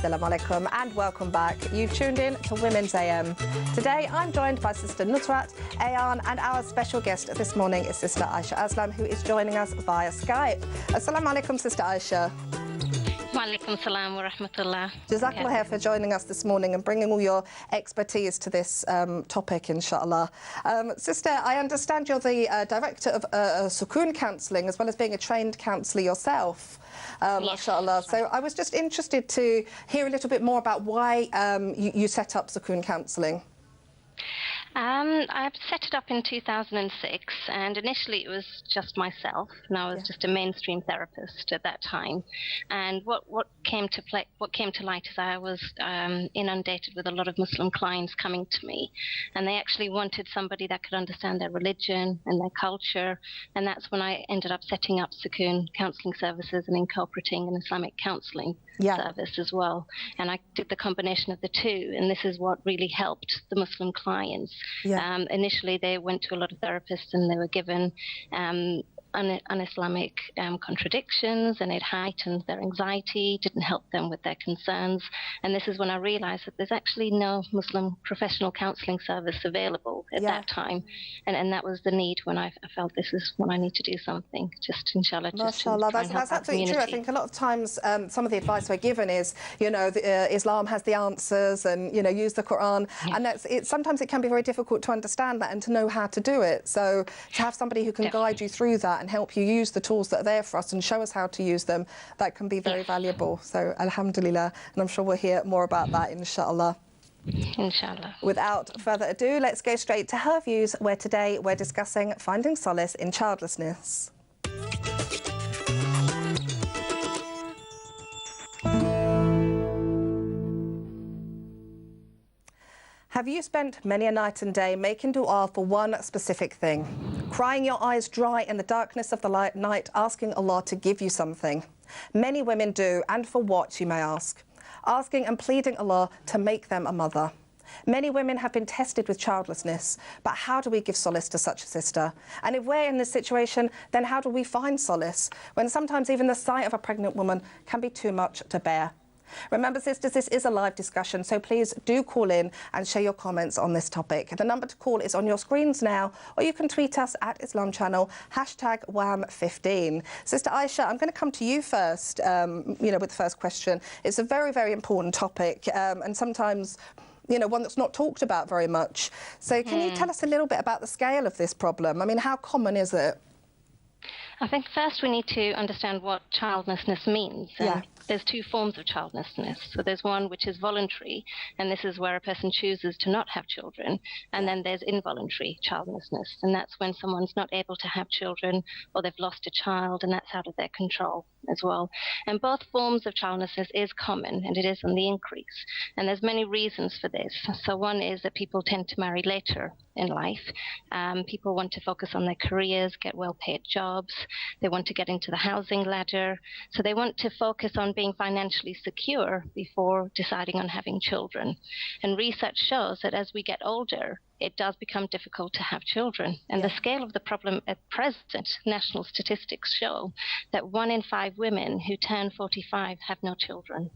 Assalamu alaikum and welcome back. You've tuned in to Women's AM. Today I'm joined by Sister Nusrat, Ayan, and our special guest this morning is Sister Aisha Aslam, who is joining us via Skype. Assalamu alaikum, Sister Aisha. Wa alaikum salam wa rahmatullah. Jazakallah khair for joining us this morning and bringing all your expertise to this topic, inshallah. Sister, I understand you're the director of Sukoon Counselling as well as being a trained counsellor yourself. Yes, mashallah. So I was just interested to hear a little bit more about why you set up Sukoon Counselling. I set it up in 2006, and initially it was just myself, and I was just a mainstream therapist at that time. And what came to light is I was inundated with a lot of Muslim clients coming to me, and they actually wanted somebody that could understand their religion and their culture, and that's when I ended up setting up Sukoon Counselling Services and incorporating an Islamic counselling service as well. And I did the combination of the two, and this is what really helped the Muslim clients. Initially, they went to a lot of therapists and they were given un-Islamic contradictions, and it heightened their anxiety, didn't help them with their concerns. And this is when I realized that there's actually no Muslim professional counselling service available at that time. And that was the need when I felt this is when I need to do something, just inshallah. Mashallah, that's absolutely true. I think a lot of times some of the advice we're given is, you know, Islam has the answers and, you know, use the Quran. And sometimes it can be very difficult to understand that and to know how to do it. So to have somebody who can guide you through that and help you use the tools that are there for us and show us how to use them, that can be very valuable. So alhamdulillah, and I'm sure we'll hear more about that inshallah. Inshallah. Without further ado, let's go straight to her views, where today we're discussing finding solace in childlessness. Have you spent many a night and day making dua for one specific thing? Crying your eyes dry in the darkness of the night, asking Allah to give you something? Many women do, and for what, you may ask? Asking and pleading Allah to make them a mother. Many women have been tested with childlessness, but how do we give solace to such a sister? And if we're in this situation, then how do we find solace when sometimes even the sight of a pregnant woman can be too much to bear? Remember, sisters, this is a live discussion, so please do call in and share your comments on this topic. The number to call is on your screens now, or you can tweet us at Islam Channel, #WAM15. Sister Aisha, I'm going to come to you first, you know, with the first question. It's a very, very important topic, and sometimes, you know, one that's not talked about very much. So can you tell us a little bit about the scale of this problem? I mean, how common is it? I think first we need to understand what childlessness means. There's two forms of childlessness. So there's one which is voluntary, and this is where a person chooses to not have children. And then there's involuntary childlessness, and that's when someone's not able to have children or they've lost a child, and that's out of their control as well. And both forms of childlessness is common, and it is on the increase. And there's many reasons for this. So one is that people tend to marry later in life. People want to focus on their careers, get well-paid jobs. They want to get into the housing ladder. So they want to focus on being financially secure before deciding on having children. And research shows that as we get older, it does become difficult to have children. And the scale of the problem at present, national statistics show that 1 in 5 women who turn 45 have no children.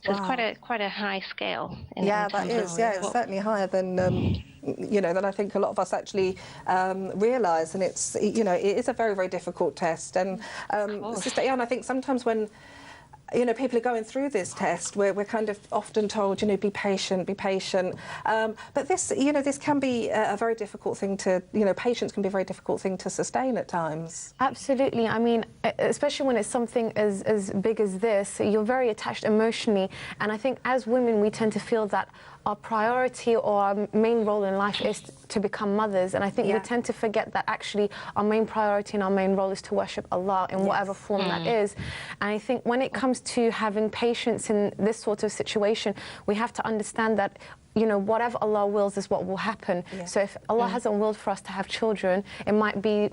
So it's quite a high scale. That is. It's certainly higher than you know, than I think a lot of us actually realise. And it's, you know, it is a very, very difficult test. And Sister Ayan, I think sometimes when, you know, people are going through this test, we're kind of often told, you know, be patient, be patient. But this, you know, this can be a very difficult thing to, you know, patience can be a very difficult thing to sustain at times. Absolutely. I mean, especially when it's something as big as this, you're very attached emotionally. And I think as women, we tend to feel that our priority or our main role in life is to become mothers, and I think we tend to forget that actually our main priority and our main role is to worship Allah in whatever form that is. And I think when it comes to having patience in this sort of situation, we have to understand that, you know, whatever Allah wills is what will happen. So if Allah hasn't willed for us to have children, it might be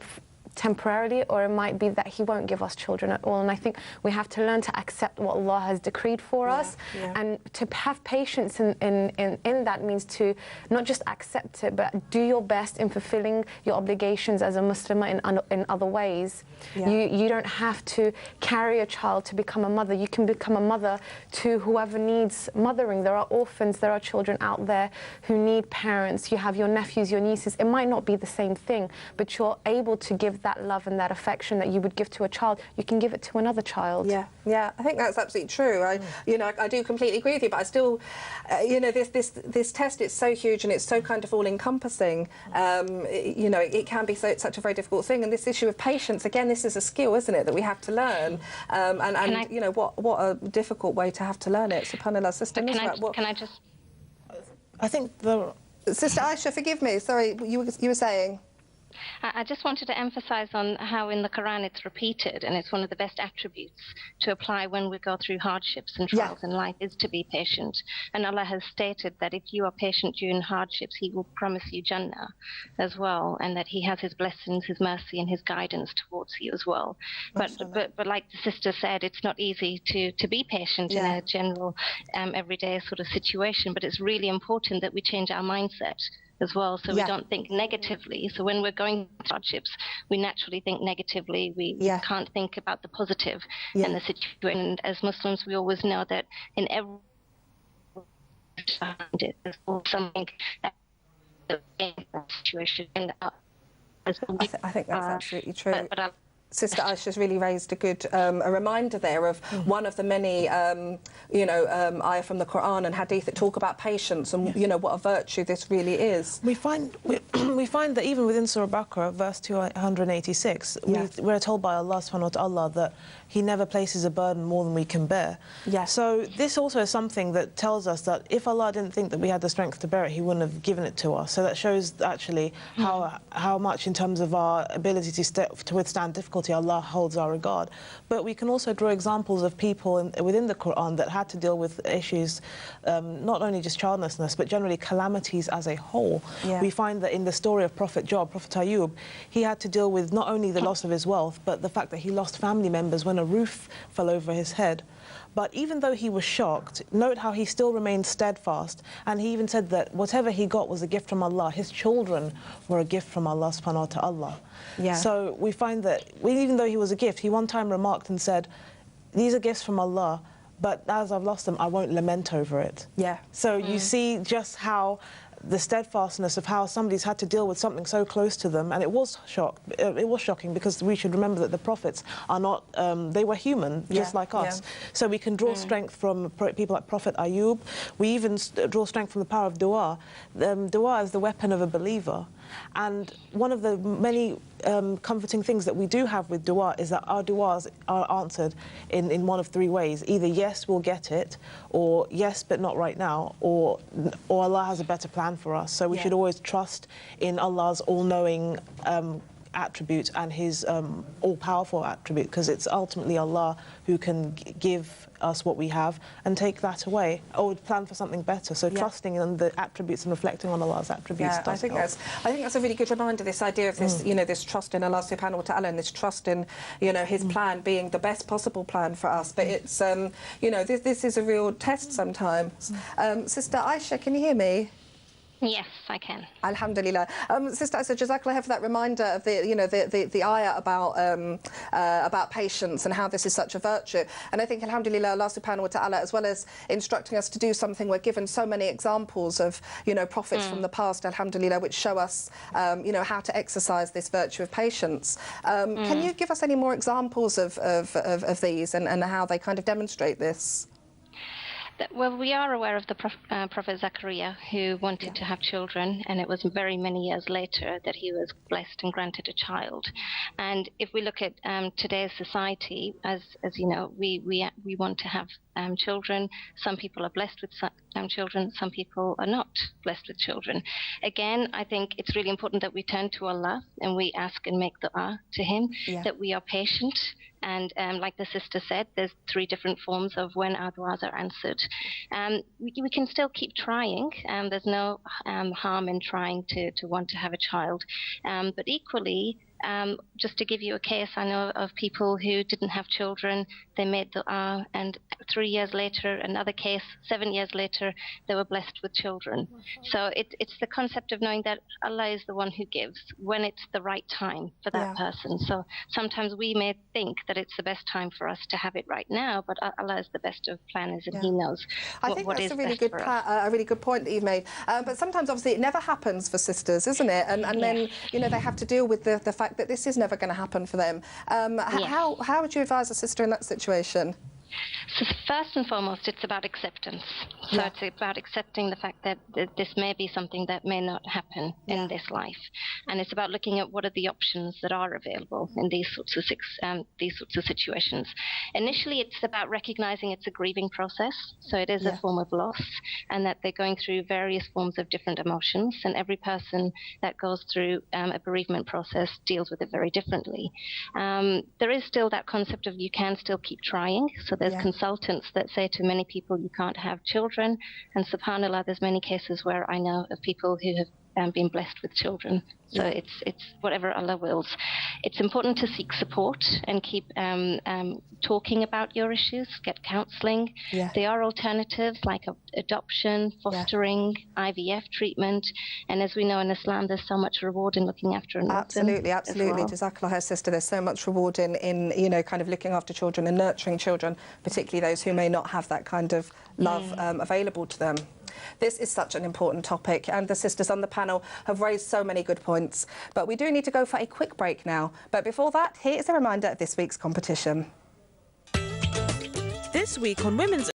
temporarily, or it might be that he won't give us children at all. And I think we have to learn to accept what Allah has decreed for us, and to have patience in that means to not just accept it, but do your best in fulfilling your obligations as a Muslimah in other ways. You don't have to carry a child to become a mother. You can become a mother to whoever needs mothering. There are orphans, there are children out there who need parents. You have your nephews, your nieces. It might not be the same thing, but you're able to give that love and that affection that you would give to a child. You can give it to another child. Yeah, I think that's absolutely true. I do completely agree with you, but I still, this test is so huge and it's so kind of all-encompassing. It can be such a very difficult thing, and this issue of patience, again, this is a skill, isn't it, that we have to learn, what a difficult way to have to learn it. SubhanAllah, Sister Nusrat, can I just... I think Sister Aisha, forgive me, sorry, you were saying? I just wanted to emphasize on how in the Quran it's repeated, and it's one of the best attributes to apply when we go through hardships and trials in life, is to be patient. And Allah has stated that if you are patient during hardships, He will promise you Jannah as well, and that He has His blessings, His mercy, and His guidance towards you as well. But like the sister said, it's not easy to be patient in a general, everyday sort of situation, but it's really important that we change our mindset as well, so we don't think negatively. So when we're going through hardships, we naturally think negatively. We can't think about the positive in the situation. And as Muslims, we always know that in every there's something situation. I think that's absolutely true. Sister Aisha's really raised a good a reminder there of one of the many, ayah from the Quran and Hadith that talk about patience and, what a virtue this really is. We find that even within Surah Baqarah, verse 286, we're told by Allah subhanahu wa ta'ala that He never places a burden more than we can bear. So this also is something that tells us that if Allah didn't think that we had the strength to bear it, He wouldn't have given it to us. So that shows actually how much in terms of our ability to withstand difficulty Allah holds our regard. But we can also draw examples of people within the Quran that had to deal with issues, not only just childlessness, but generally calamities as a whole. We find that in the story of Prophet Job, Prophet Ayub, he had to deal with not only the loss of his wealth, but the fact that he lost family members when a roof fell over his head. But even though he was shocked, note how he still remained steadfast, and he even said that whatever he got was a gift from Allah. His children were a gift from Allah subhanahu wa ta'ala. So we find that even though he was a gift, he one time remarked and said, these are gifts from Allah, but as I've lost them, I won't lament over it. So you see just how the steadfastness of how somebody's had to deal with something so close to them, and it was shocking because we should remember that the prophets are not, they were human, just like us. So we can draw strength from people like Prophet Ayub. We even draw strength from the power of dua. Dua is the weapon of a believer. And one of the many comforting things that we do have with dua is that our duas are answered in one of three ways. Either yes, we'll get it, or yes, but not right now, or Allah has a better plan for us. So we should always trust in Allah's all-knowing attribute and His all-powerful attribute, because it's ultimately Allah who can give us what we have and take that away, or plan for something better. So trusting in the attributes and reflecting on Allah's attributes does help. I think that's a really good reminder, this idea of this, this trust in Allah subhanahu wa ta'ala, and this trust in, His plan being the best possible plan for us. But it's, this is a real test sometimes. Sister Aisha, can you hear me? Yes, I can. Alhamdulillah. Sister Aisha, Jazakallah for that reminder of the ayah about patience and how this is such a virtue. And I think, Alhamdulillah, Allah subhanahu wa ta'ala, as well as instructing us to do something, we're given so many examples of, prophets from the past, Alhamdulillah, which show us, how to exercise this virtue of patience. Can you give us any more examples of these and how they kind of demonstrate this? Well, we are aware of the Prophet Zachariah, who wanted to have children, and it was very many years later that he was blessed and granted a child. And if we look at today's society, as you know, we want to have children. Some people are blessed with children, some people are not blessed with children. Again, I think it's really important that we turn to Allah and we ask and make dua to Him, that we are patient. And like the sister said, there's 3 different forms of when our duas are answered. We can still keep trying. There's no harm in trying to want to have a child. But equally, Just to give you a case, I know of people who didn't have children, they made dua, and 3 years later, another case, 7 years later, they were blessed with children. So it's the concept of knowing that Allah is the one who gives when it's the right time for that person. So sometimes we may think that it's the best time for us to have it right now, but Allah is the best of planners, and He knows I think that's a really good point that you've made. But sometimes, obviously, it never happens for sisters, isn't it? And then, you know, they have to deal with the fact that this is never going to happen for them. How would you advise a sister in that situation? So first and foremost, it's about acceptance. So it's about accepting the fact that this may be something that may not happen in this life, and it's about looking at what are the options that are available in these sorts of situations. Initially, it's about recognizing it's a grieving process, so it is a form of loss, and that they're going through various forms of different emotions, and every person that goes through a bereavement process deals with it very differently. There is still that concept of you can still keep trying. So there's consultants that say to many people, you can't have children. And subhanAllah, there's many cases where I know of people who have been blessed with children. So it's whatever Allah wills. It's important to seek support and keep talking about your issues, get counselling. There are alternatives like adoption, fostering, IVF treatment. And as we know in Islam, there's so much reward in looking after an orphan. Absolutely. Jazakallah khair, sister. There's so much reward in you know, kind of looking after children and nurturing children, particularly those who may not have that kind of love available to them. This is such an important topic, and the sisters on the panel have raised so many good points. But we do need to go for a quick break now. But before that, here is a reminder of this week's competition. This week on Women's